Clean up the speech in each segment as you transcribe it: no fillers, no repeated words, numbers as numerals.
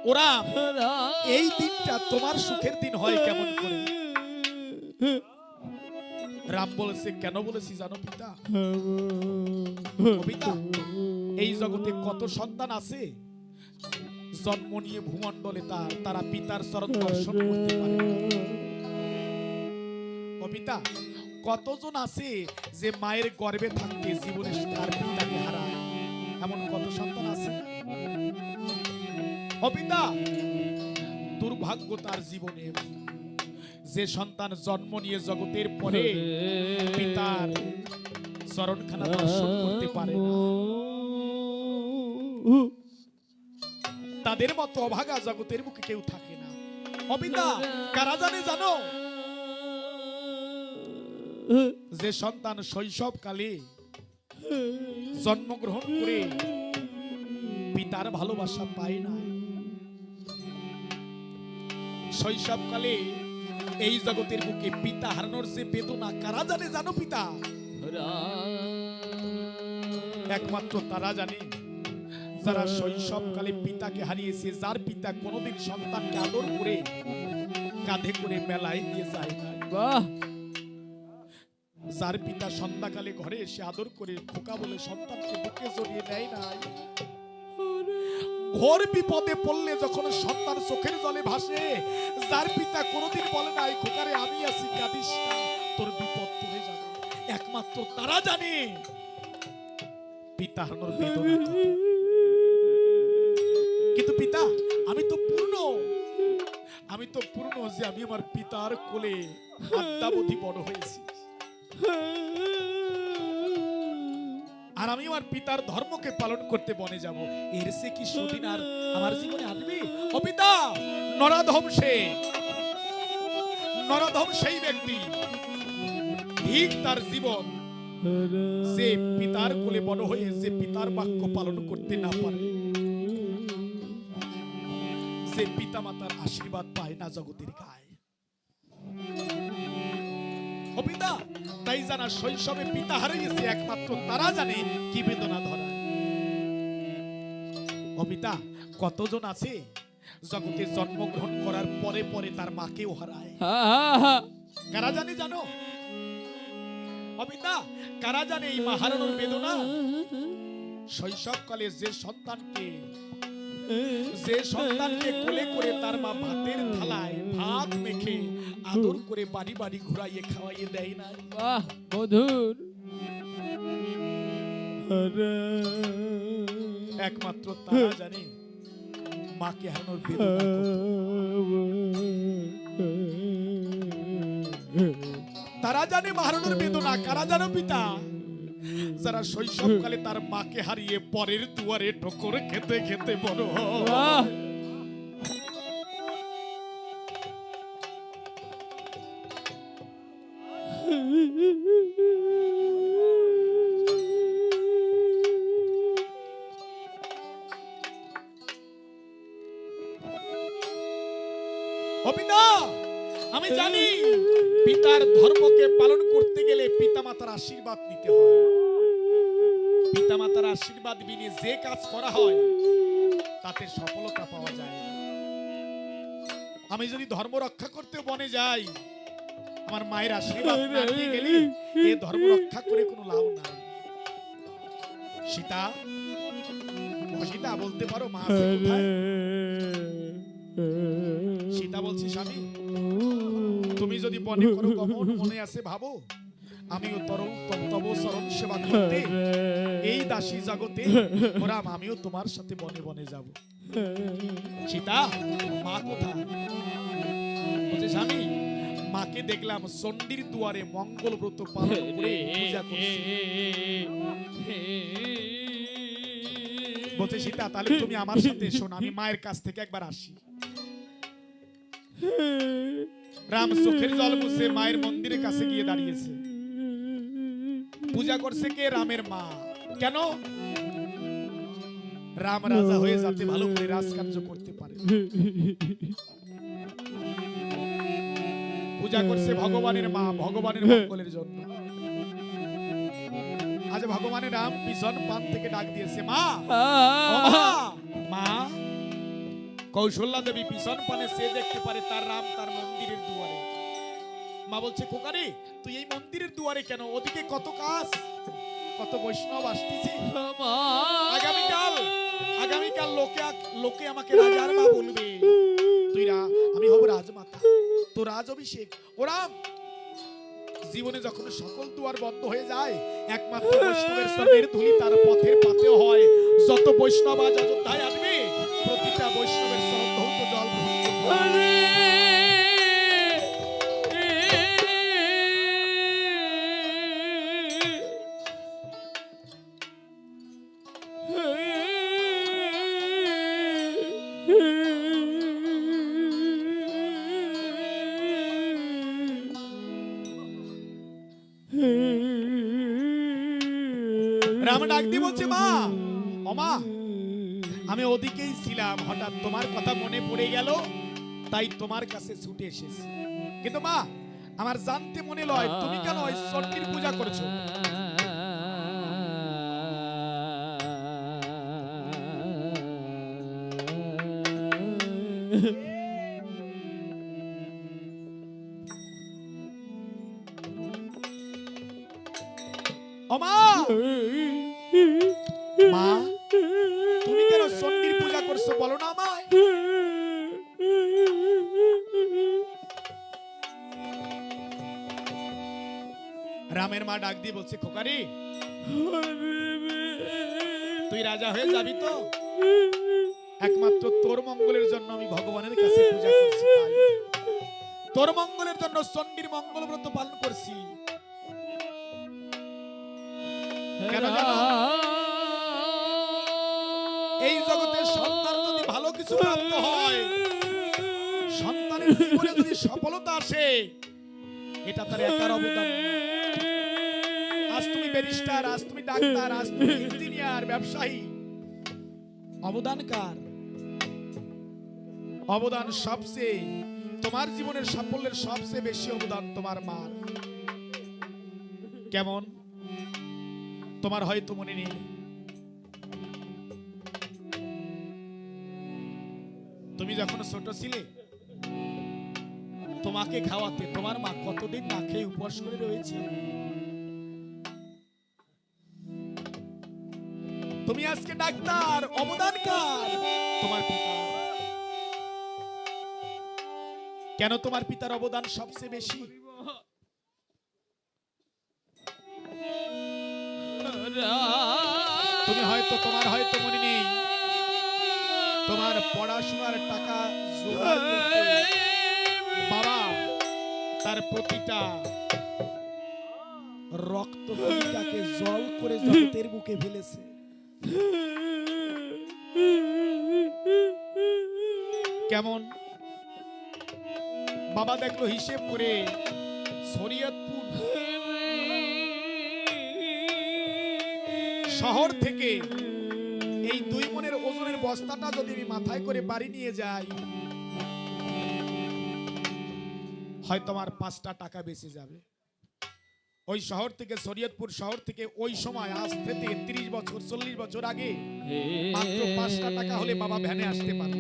ওরা এই দিনটা তোমার সুখের দিন হয় কেমন করে? রাম বলেছে, কেন বলেছি জানো পিতা? পিতা, এই জগতে কত সন্তান আছে জন্ম নিয়ে ভূমণ্ডলে তারা পিতার চরণ দর্শন করতে পারে না। পিতা, কতজন আছে যে মায়ের গর্ভে থাকতে জীবনে তার পিতাকে হারায়? এমন কত সন্তান আছে? পিতা, দুর্ভাগ্য তার জীবনে যে সন্তান জন্ম নিয়ে জগতের পরে পিতার চরণখানা দর্শন করতে পারে না। তাদের মতো অভাগা জগতের মুখে কেউ থাকে না। পিতা, কারা জানে জানো? যে সন্তান শৈশবকালে জন্মগ্রহণ করে পিতার ভালোবাসা পায় না, শৈশবকালে এই জগতের বুকে পিতা হারানোর যে বেদনা কারা জানে জানো পিতা? একমাত্র তারা জানে যারা শৈশবকালে পিতাকে হারিয়েছে, যার পিতা কোনোদিন সন্তানকে আদর করে কাঁধে করে মেলায় নিয়ে যায় না, যার পিতা সন্ধ্যাকালে ঘরে এসে আদর করে খোকা বলে সন্তানকে বুকে জড়িয়ে নেয় নাই, ঘোর বিপদে পড়লে যখন সন্তান চোখের জলে ভাসে, যার পিতা কোনোদিন বলে নাই খোকারে আমি আছি, কাঁদিস না, তোর বিপদ চলে যাবে, একমাত্র তারা জানে পিতা হারানোর বেদনা কত। কিন্তু পিতা, আমি তো পূর্ণ যে আমি আমার পিতার কোলে আদ্যাবধি বড় হয়েছি, আর আমি আমার পিতার ধর্মকে পালন করতে বনে যাব, এর সে কি সুদিন আর আমার জীবনে আসবে? ও পিতা, নরাধম সেই ব্যক্তি, ঠিক তার জীবন যে পিতার কোলে বড় হয়ে যে পিতার বাক্য পালন করতে না পারে, যে পিতা মাতার আশীর্বাদ পায় না জগতের গায়ে। ও পিতা, তাই জানা শৈশবে পিতা হারিয়েছে একমাত্র তারা জানে কি বেদনা ধরা। ও পিতা, কতজন আছে জগতে জন্মগ্রহণ করার পরে পরে তার মাকেও হারায়? কারা জানে জানো? ও পিতা, কারা জানে এই মা হারানোর বেদনা? শৈশবকালে যে সন্তানকে কোলে করে তার মা ভাতের থালায় ভাত মেখে আদর করে বাড়ি বাড়ি ঘুরাইয়ে খাওয়াইয়ে দেয় না, মধুর একমাত্র তারা জানে মাকে হারানোর বেদনা কত। তারা জানে মা হারানোর বেদনা। কারা জানো পিতা? যারা শৈশবকালে তার মাকে হারিয়ে পরের দুয়ারে ঠোকর খেতে খেতে বড় হয়। আমি জানি পিতার ধর্মকে পালন করতে গেলে পিতামাতার আশীর্বাদ নিতে হয়। পিতামাতার আশীর্বাদ বিনে যে কাজ করা হয় তাতে সফলতা পাওয়া যায় না। আমি যদি ধর্ম রক্ষা করতে বনে যাই, আমার মায়ের আশীর্বাদ না নিয়ে গেলে এ ধর্ম রক্ষা করে কোনো লাভ নাই। সীতা বলতে পারো মা আছে কোথায়? সীতা বলছি, স্বামী তুমি যদি বনে করো গমন, মনে আছে ভাবো আমিও তব চরণ সেবা করতে এই দাসী জগতে ওরা আমিও তোমার সাথে বনে বনে যাব। সীতা, মা কোথায়? বলছে, স্বামী মাকে দেখলাম চণ্ডীর দুয়ারে মঙ্গল ব্রত পালন করে পূজা করছে। বলছে, সীতা তাহলে তুমি আমার সাথে এসো না, আমি মায়ের কাছ থেকে একবার আসি। রাম চোখের জল মুছে মায়ের মন্দিরের কাছে গিয়ে দাঁড়িয়েছে। পূজা করছে কে? রামের মা। কেন? রাম রাজা হয়ে যাতে ভালো করে রাজকার্য করতে পারে। পূজা করছে ভগবানের মা, ভগবানের মঙ্গলের জন্য। আজ ভগবানের রাম পিছন পান থেকে ডাক দিয়েছে, মা মা। কৌশল্যা দেবী পিছন পানে সে দেখতে পারে তার রাম তার মন্দিরের দুয়ারে। মা বলছে, খোকারে তুই এই মন্দিরের দুয়ারে কেন? ওদিকে কত কাজ, কত বৈষ্ণব আসতেছে। আগামীকাল আগামীকাল লোকে আমাকে রাজার মা বলবে, আমি হব রাজমাতা, তো রাজ অভিষেক। ওরা জীবনে যখন সকল দুয়ার বন্ধ হয়ে যায়, একমাত্র বৈষ্ণবের স্বর্ণের ধুলি তার পথের পাতে হয়। যত বৈষ্ণব আজ অযোধ্যায় আসবে, প্রতিটা বৈষ্ণবের শ্রদ্ধৌত জল রাম ডাক দিয়ে বলছে, মা ওমা আমি ওদিকেই ছিলাম, হঠাৎ তোমার কথা মনে পড়ে গেল, তাই তোমার কাছে ছুটে এসেছি। কিন্তু মা আমার জানতে মনে লয়, তুমি কেন ওই চণ্ডীর পূজা করছো? ওমা মা তুমি কেন চণ্ডীর পূজা করছো বলো না আমায়। রামের মা ডাক দিয়ে বলছে, খোকারি তুই রাজা হয়ে যাবি তো? একমাত্র তোর মঙ্গলের জন্য আমি ভগবানের কাছে পূজা করছি, তোর মঙ্গলের জন্য চণ্ডীর মঙ্গল ব্রত পালন করছি। কেন জানো? এই জগতে সন্তান যদি ভালো কিছু প্রাপ্ত হয়, সন্তানের জীবনে যদি সফলতা আসে, এটা তার একার অবদান। আজ তুমি ব্যারিস্টার, আজ তুমি ডাক্তার, আজ তুমি ইঞ্জিনিয়ার, ব্যবসায়ী, অবদান কার? অবদান সবচেয়ে, তোমার জীবনের সাফল্যের সবচেয়ে বেশি অবদান তোমার মার। কেমন? তোমার হয়তো মনে নেই, তুমি যখন ছোট ছিলে, তোমাকে খাওয়াতে তোমার মা কতদিন না খেয়ে উপবাস করে রয়েছে। তুমি আজকে ডাক্তার, অবদান কার? তোমার পিতা। কেন তোমার পিতার অবদান সবচেয়ে বেশি? তুমি হয়তো, তোমার হয়তো মনে নেই, তোমার পড়াশোনার টাকা জোগাড় করতে বাবা তার প্রতিটা রক্ত কণিকাকে জল করে জগতের বুকে ফেলেছে। কেমন? বাবা দেখলো হিসেব করে শরীয়তপুর শহর থেকে এই 2 মণের ওজনের বস্তাটা যদি আমি মাথায় করে বাড়ি নিয়ে যাই, হয়তো আমার 5টা টাকা বেঁচে যাবে। ওই শহর থেকে, শরীয়তপুর শহর থেকে ওই সময়, আজ থেকে 30 বছর 40 বছর আগে মাত্র 5টা টাকা হলে বাবা ভ্যানে আসতে পারত।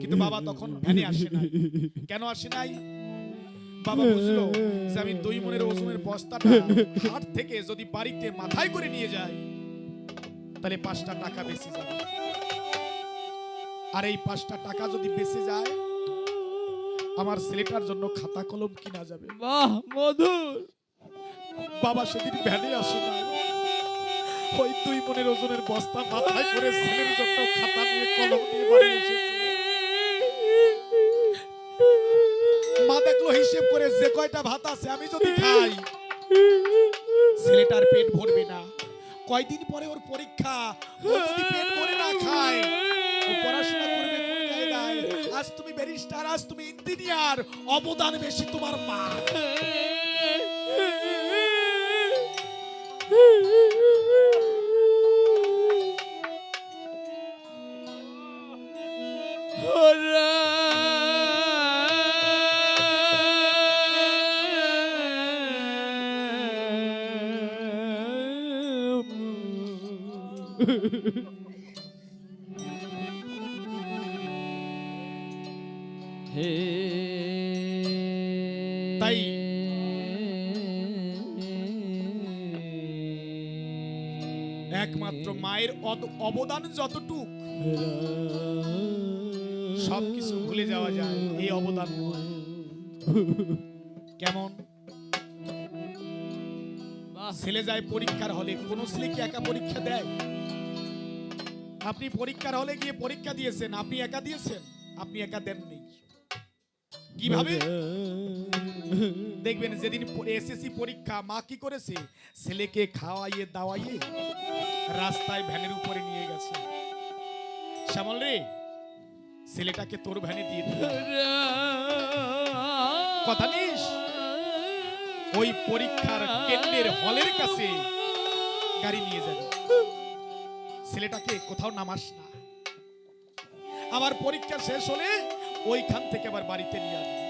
কিন্তু বাবা তখন ভ্যানে আসে নাই। কেন আসে নাই? বাবা বুঝলো যে আমি 2 মণের ওজনের বস্তাটা হাট থেকে যদি বাড়িতে মাথায় করে নিয়ে যাই, তাহলে 5টা টাকা বেঁচে যাবে। আর এই 5টা টাকা যদি বেঁচে যায়, আমার ছেলেটার জন্য খাতা কলম কিনা যাবে। বাহ, মধুর। বাবা সেদিন ভ্যানে আসে না, ওই 2 মণের ওজনের বস্তা মাথায় করে ছেলের জন্য খাতা নিয়ে কলম নিয়ে বাড়ি এসেছে। মা দেখলো হিসেব করে যে কয়টা ভাত আছে আমি যদি খাই, ছেলেটার পেট ভরবে না। কয়দিন পরে ওর পরীক্ষা, ও যদি পেট ভরে না খায়, ও পড়াশোনা করবে কোন জায়গায়? আজ তুমি ব্যারিস্টার, আজ তুমি ইঞ্জিনিয়ার, অবদান বেশি তোমার মা। তাই একমাত্র মায়ের অবদান যতটুক সবকিছু ভুলে যাওয়া যায়, এই অবদান নয়। কেমন ছেলে যায় পরীক্ষার হলে, কোন ছেলে কি একা পরীক্ষা দেয়? আপনি পরীক্ষার হলে গিয়ে পরীক্ষা দিয়েছেন, আপনি একা দিয়েছেন? আপনি একা দেননি। কিভাবে দেখবেন? যেদিন এসএসসি পরীক্ষা, মা কি করেছে? ছেলেকে খাওয়াইয়ে দাওয়াইয়ে রাস্তায় ভ্যানের উপরে নিয়ে গেছে। শ্যামল রে, ছেলেটাকে তোর ভ্যানে দিয়ে দিল। কথা নিস, ওই পরীক্ষার কেন্দ্রের হলের কাছে গাড়ি নিয়ে যাবে, ছেলেটাকে কোথাও নামাস না। আবার পরীক্ষা শেষ হলে ওইখান থেকে আবার বাড়িতে নিয়ে আসবে।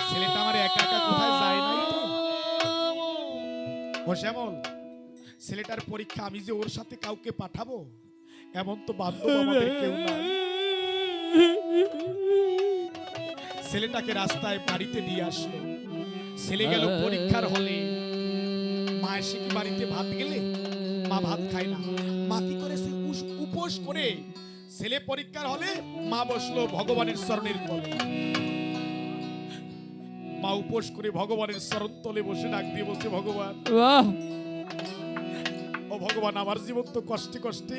ছেলেটা আমার একা একা কোথায় যায় নাই তো। ও শ্যামল, ছেলেটার পরীক্ষা আমি যে ওর সাথে কাউকে পাঠাবো এমন তো বান্ধব আমাদের কেউ নাই। ছেলেটাকে রাস্তায় বাড়িতে দিয়ে আসলো। ছেলে গেল পরীক্ষার হলে। মা এসে কি বাড়িতে ভাত গেলে? মা ভাত খায় না। মা কি করেছে? উপোস করে ছেলে পরীক্ষার হলে, মা বসলো ভগবানের চরণের তলে। মা উপোস করে ভগবানের চরণ তলে বসে ডাক দিয়ে বলছে, ভগবান, ও ভগবান, আমার জীবন তো কষ্টে কষ্টে